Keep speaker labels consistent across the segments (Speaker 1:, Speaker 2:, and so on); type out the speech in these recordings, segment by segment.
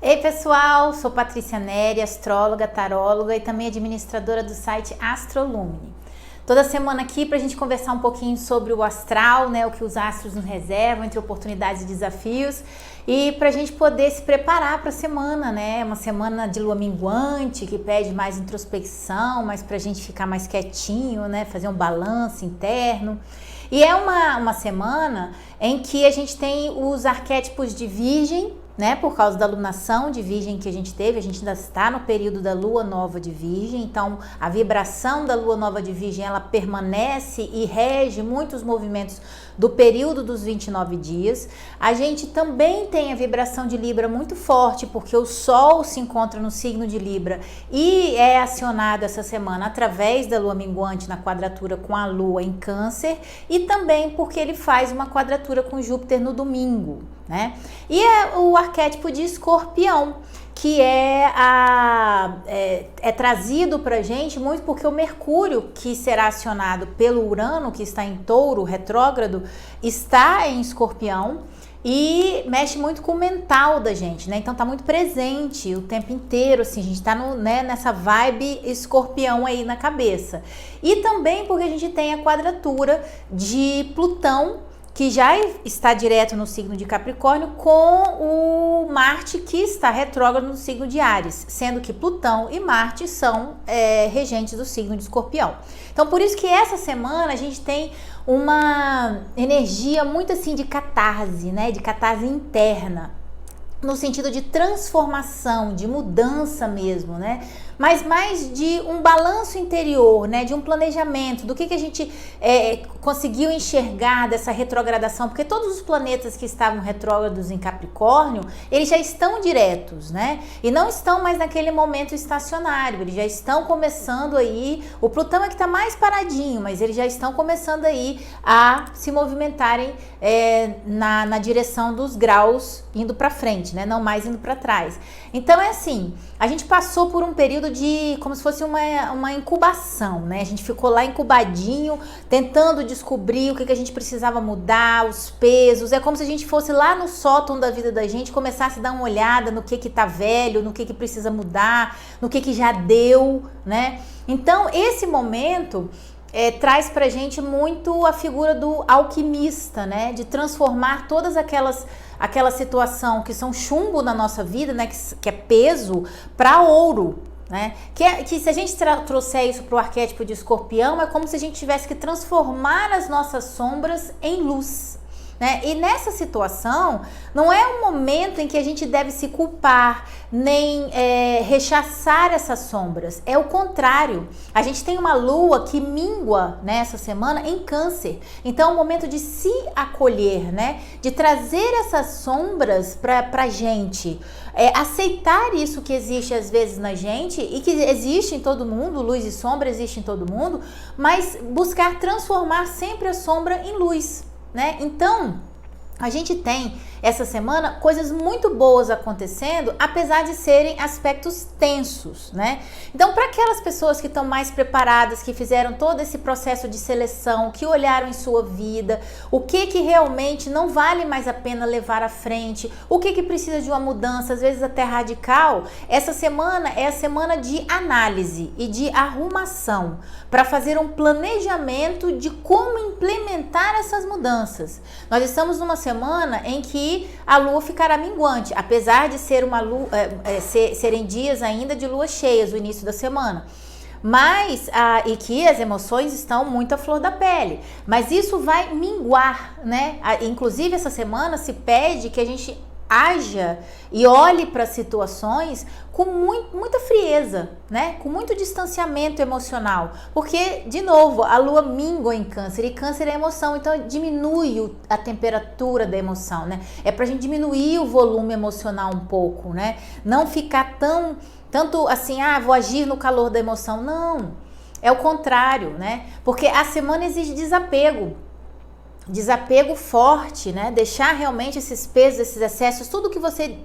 Speaker 1: Ei pessoal, sou Patrícia Neri, astróloga, taróloga e também administradora do site Astrolumine. Toda semana aqui para a gente conversar um pouquinho sobre o astral, né, o que os astros nos reservam entre oportunidades e desafios, e para a gente poder se preparar para a semana, né, uma semana de lua minguante que pede mais introspecção, mas para a gente ficar mais quietinho, né, fazer um balanço interno. E é uma semana em que a gente tem os arquétipos de Virgem, né, por causa da lunação de Virgem que a gente teve, a gente ainda está no período da lua nova de Virgem, então a vibração da lua nova de Virgem, ela permanece e rege muitos movimentos do período dos 29 dias. A gente também tem a vibração de Libra muito forte, porque o Sol se encontra no signo de Libra e é acionado essa semana através da lua minguante na quadratura com a lua em Câncer, e também porque ele faz uma quadratura com Júpiter no domingo, né? E é o arquétipo de Escorpião, que é trazido pra gente muito porque o Mercúrio, que será acionado pelo Urano, que está em Touro, retrógrado, está em Escorpião e mexe muito com o mental da gente, né? Então tá muito presente o tempo inteiro, assim, a gente tá nessa vibe Escorpião aí na cabeça. E também porque a gente tem a quadratura de Plutão, que já está direto no signo de Capricórnio, com o Marte, que está retrógrado no signo de Áries, sendo que Plutão e Marte são regentes do signo de Escorpião. Então, por isso que essa semana a gente tem uma energia muito assim de catarse, né? De catarse interna, no sentido de transformação, de mudança mesmo, né? Mas mais de um balanço interior, né? De um planejamento, do que a gente conseguiu enxergar dessa retrogradação, porque todos os planetas que estavam retrógrados em Capricórnio, eles já estão diretos, né? E não estão mais naquele momento estacionário, eles já estão começando aí, o Plutão é que está mais paradinho, mas eles já estão começando aí a se movimentarem na direção dos graus, indo para frente, né? Não mais indo para trás. Então é assim, a gente passou por um período de como se fosse uma incubação, né? A gente ficou lá incubadinho, tentando descobrir o que a gente precisava mudar, os pesos. É como se a gente fosse lá no sótão da vida da gente, começasse a dar uma olhada no que tá velho, no que precisa mudar, no que já deu, né? Então esse momento traz pra gente muito a figura do alquimista, né? De transformar todas aquela situação que são chumbo na nossa vida, né? Que é peso, para ouro, né? Que se a gente trouxer isso para o arquétipo de Escorpião, é como se a gente tivesse que transformar as nossas sombras em luz, né? E nessa situação, não é um momento em que a gente deve se culpar, nem rechaçar essas sombras. É o contrário. A gente tem uma lua que mingua nessa semana em Câncer. Então é um momento de se acolher, né? De trazer essas sombras pra gente. Aceitar isso que existe às vezes na gente e que existe em todo mundo, luz e sombra existe em todo mundo, mas buscar transformar sempre a sombra em luz, né? Então, a gente tem essa semana coisas muito boas acontecendo, apesar de serem aspectos tensos, né? Então, para aquelas pessoas que estão mais preparadas, que fizeram todo esse processo de seleção, que olharam em sua vida, o que realmente não vale mais a pena levar à frente, o que precisa de uma mudança, às vezes até radical, essa semana é a semana de análise e de arrumação, para fazer um planejamento de como implementar essas mudanças. Nós estamos numa semana em que a lua ficará minguante, apesar de ser uma lua, serem dias ainda de lua cheias, o início da semana. Mas, e que as emoções estão muito à flor da pele, mas isso vai minguar, né? Inclusive essa semana se pede que a gente haja e olhe para situações com muita frieza, né? Com muito distanciamento emocional, porque, de novo, a lua mingua em Câncer, e Câncer é emoção, então diminui a temperatura da emoção, né? É pra gente diminuir o volume emocional um pouco, né? Não ficar tanto assim, vou agir no calor da emoção. Não, é o contrário, né? Porque a semana exige desapego forte, né? Deixar realmente esses pesos, esses excessos, tudo que você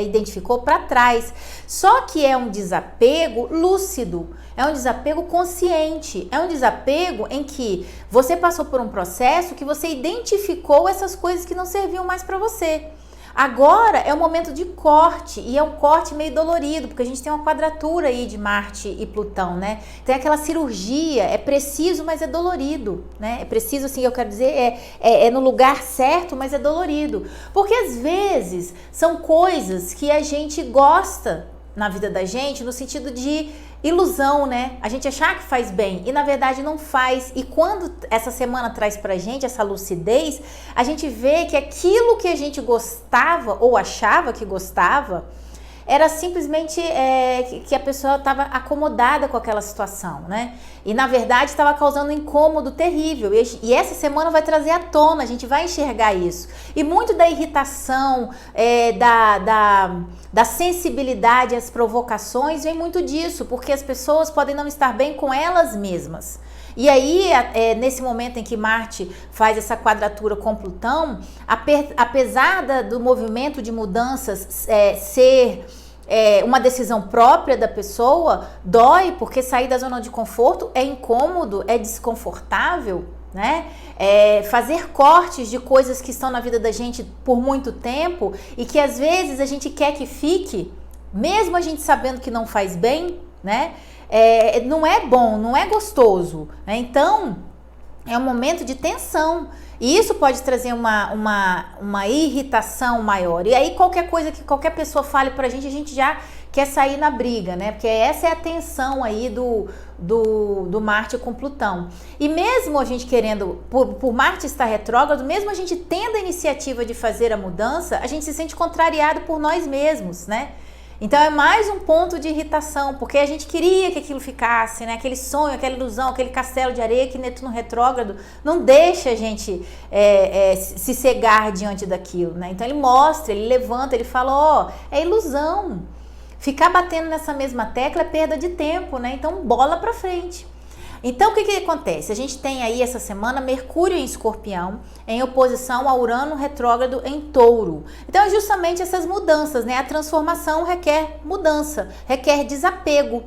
Speaker 1: identificou para trás. Só que é um desapego lúcido, é um desapego consciente, é um desapego em que você passou por um processo que você identificou essas coisas que não serviam mais para você. Agora é um momento de corte, e é um corte meio dolorido, porque a gente tem uma quadratura aí de Marte e Plutão, né? Tem aquela cirurgia, é preciso, mas é dolorido, né? É preciso, assim, eu quero dizer, é no lugar certo, mas é dolorido. Porque às vezes são coisas que a gente gosta na vida da gente, no sentido de ilusão, né? A gente achar que faz bem e na verdade não faz. E quando essa semana traz pra gente essa lucidez, a gente vê que aquilo que a gente gostava ou achava que gostava era simplesmente que a pessoa estava acomodada com aquela situação, né? E na verdade estava causando um incômodo terrível. E essa semana vai trazer à tona, a gente vai enxergar isso. E muito da irritação, da sensibilidade às provocações vem muito disso, porque as pessoas podem não estar bem com elas mesmas. E aí, nesse momento em que Marte faz essa quadratura com Plutão, apesar do movimento de mudanças ser uma decisão própria da pessoa, dói, porque sair da zona de conforto é incômodo, é desconfortável, né? Fazer cortes de coisas que estão na vida da gente por muito tempo e que às vezes a gente quer que fique, mesmo a gente sabendo que não faz bem, né? Não é bom, não é gostoso, né? Então é um momento de tensão e isso pode trazer uma irritação maior. E aí qualquer coisa que qualquer pessoa fale pra gente, a gente já quer sair na briga, né? Porque essa é a tensão aí do Marte com Plutão. E mesmo a gente querendo, por Marte estar retrógrado, mesmo a gente tendo a iniciativa de fazer a mudança, a gente se sente contrariado por nós mesmos, né? Então é mais um ponto de irritação, porque a gente queria que aquilo ficasse, né? Aquele sonho, aquela ilusão, aquele castelo de areia que Netuno retrógrado não deixa a gente se cegar diante daquilo, né? Então ele mostra, ele levanta, ele fala, é ilusão. Ficar batendo nessa mesma tecla é perda de tempo, né? Então bola pra frente. Então, o que acontece? A gente tem aí essa semana Mercúrio em Escorpião, em oposição a Urano retrógrado em Touro. Então, é justamente essas mudanças, né? A transformação requer mudança, requer desapego.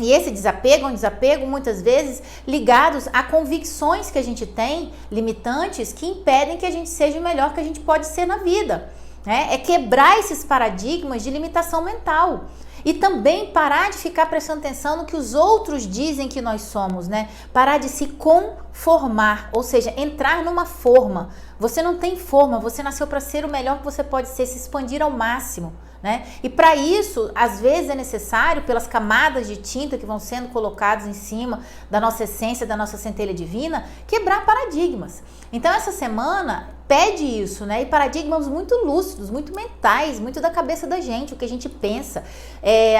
Speaker 1: E esse desapego é um desapego, muitas vezes, ligados a convicções que a gente tem, limitantes, que impedem que a gente seja o melhor que a gente pode ser na vida, né? É quebrar esses paradigmas de limitação mental. E também parar de ficar prestando atenção no que os outros dizem que nós somos, né? Parar de se conformar, ou seja, entrar numa forma. Você não tem forma, você nasceu para ser o melhor que você pode ser, se expandir ao máximo, né? E para isso, às vezes é necessário, pelas camadas de tinta que vão sendo colocadas em cima da nossa essência, da nossa centelha divina, quebrar paradigmas. Então essa semana pede isso, né? E paradigmas muito lúcidos, muito mentais, muito da cabeça da gente, o que a gente pensa.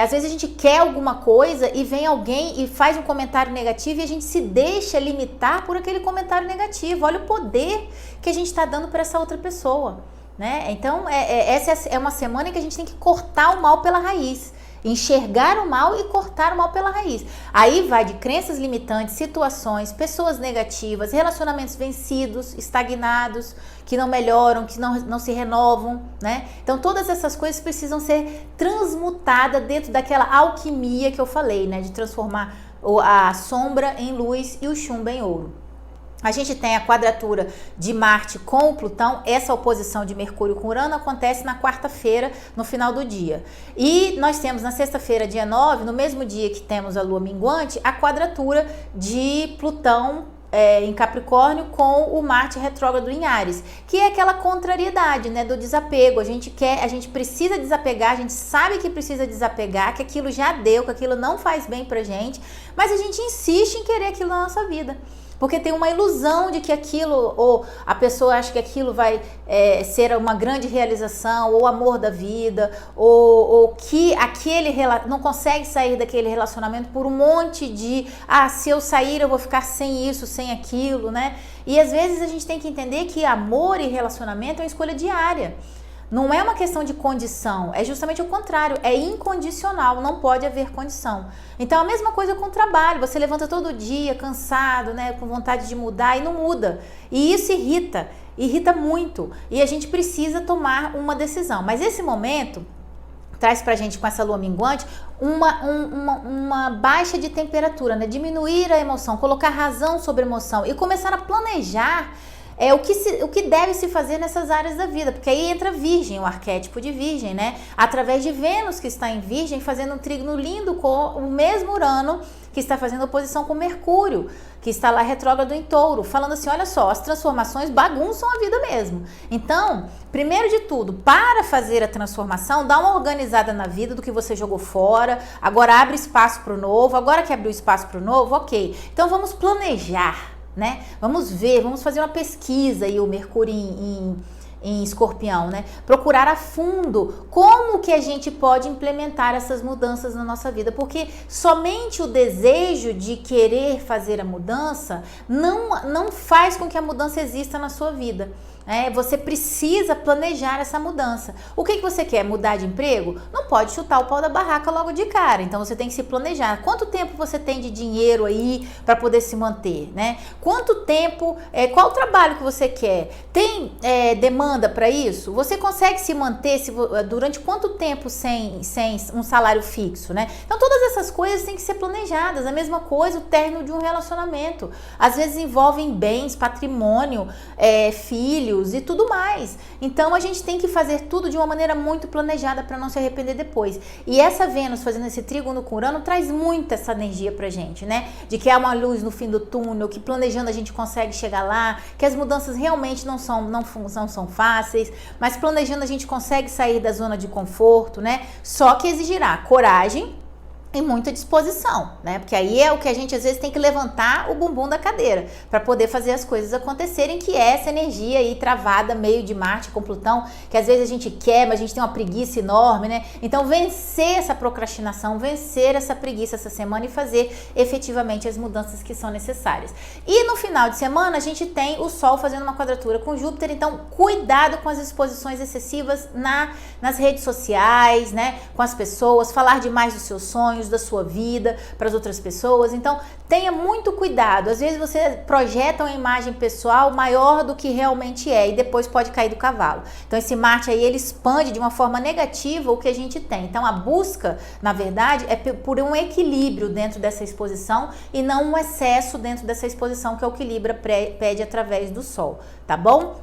Speaker 1: Às vezes a gente quer alguma coisa e vem alguém e faz um comentário negativo e a gente se deixa limitar por aquele comentário negativo. Olha o poder que a gente está dando para essa outra pessoa, né? Então essa é uma semana em que a gente tem que cortar o mal pela raiz. Enxergar o mal e cortar o mal pela raiz. Aí vai de crenças limitantes, situações, pessoas negativas, relacionamentos vencidos, estagnados, que não melhoram, que não se renovam, né? Então todas essas coisas precisam ser transmutadas dentro daquela alquimia que eu falei, né? De transformar a sombra em luz e o chumbo em ouro. A gente tem a quadratura de Marte com o Plutão, essa oposição de Mercúrio com Urano acontece na quarta-feira, no final do dia. E nós temos na sexta-feira, dia 9, no mesmo dia que temos a Lua minguante, a quadratura de Plutão em Capricórnio com o Marte retrógrado em Áries, que é aquela contrariedade, né, do desapego. A gente precisa desapegar, a gente sabe que precisa desapegar, que aquilo já deu, que aquilo não faz bem pra gente, mas a gente insiste em querer aquilo na nossa vida. Porque tem uma ilusão de que aquilo, ou a pessoa acha que aquilo vai ser uma grande realização, ou amor da vida, ou que aquele não consegue sair daquele relacionamento por um monte de, se eu sair eu vou ficar sem isso, sem aquilo, né? E às vezes a gente tem que entender que amor e relacionamento é uma escolha diária. Não é uma questão de condição, é justamente o contrário, é incondicional, não pode haver condição. Então a mesma coisa com o trabalho, você levanta todo dia cansado, né, com vontade de mudar e não muda. E isso irrita muito. E a gente precisa tomar uma decisão. Mas esse momento traz pra gente, com essa lua minguante, uma baixa de temperatura, né, diminuir a emoção, colocar razão sobre a emoção e começar a planejar é o que deve se fazer nessas áreas da vida, porque aí entra Virgem, o arquétipo de Virgem, né? Através de Vênus, que está em Virgem, fazendo um trígono lindo com o mesmo Urano, que está fazendo oposição com Mercúrio, que está lá retrógrado em Touro, falando assim, olha só, as transformações bagunçam a vida mesmo. Então, primeiro de tudo, para fazer a transformação, dá uma organizada na vida do que você jogou fora, agora abre espaço para o novo, agora que abriu espaço para o novo, ok. Então vamos planejar, né? Vamos ver, vamos fazer uma pesquisa aí, o Mercúrio em Escorpião, né? Procurar a fundo como que a gente pode implementar essas mudanças na nossa vida, porque somente o desejo de querer fazer a mudança não faz com que a mudança exista na sua vida. Você precisa planejar essa mudança. O que você quer? Mudar de emprego? Não pode chutar o pau da barraca logo de cara. Então você tem que se planejar. Quanto tempo você tem de dinheiro aí para poder se manter, né? Quanto tempo? Qual o trabalho que você quer? Tem demanda para isso? Você consegue se manter durante quanto tempo sem um salário fixo, né? Então todas essas coisas têm que ser planejadas. A mesma coisa o término de um relacionamento. Às vezes envolvem bens, patrimônio, filhos e tudo mais. Então a gente tem que fazer tudo de uma maneira muito planejada para não se arrepender depois. E essa Vênus fazendo esse trígono com Urano traz muito essa energia pra gente, né? De que há uma luz no fim do túnel, que planejando a gente consegue chegar lá, que as mudanças realmente não são fáceis, mas planejando a gente consegue sair da zona de conforto, né? Só que exigirá coragem e muita disposição, né? Porque aí é o que a gente às vezes tem que levantar o bumbum da cadeira para poder fazer as coisas acontecerem, que é essa energia aí travada meio de Marte com Plutão, que às vezes a gente quer, mas a gente tem uma preguiça enorme, né? Então vencer essa procrastinação, vencer essa preguiça essa semana e fazer efetivamente as mudanças que são necessárias. E no final de semana a gente tem o Sol fazendo uma quadratura com Júpiter, então cuidado com as exposições excessivas nas redes sociais, né? Com as pessoas, falar demais dos seus sonhos, da sua vida para as outras pessoas. Então tenha muito cuidado. Às vezes você projeta uma imagem pessoal maior do que realmente é e depois pode cair do cavalo. Então esse Marte aí, ele expande de uma forma negativa o que a gente tem. Então a busca, na verdade, é por um equilíbrio dentro dessa exposição e não um excesso dentro dessa exposição, que é o que Libra pede através do Sol, tá bom?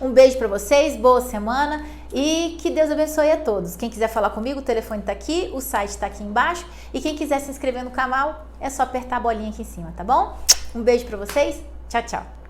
Speaker 1: Um beijo para vocês, boa semana e que Deus abençoe a todos. Quem quiser falar comigo, o telefone tá aqui, o site tá aqui embaixo e quem quiser se inscrever no canal, é só apertar a bolinha aqui em cima, tá bom? Um beijo para vocês, tchau, tchau.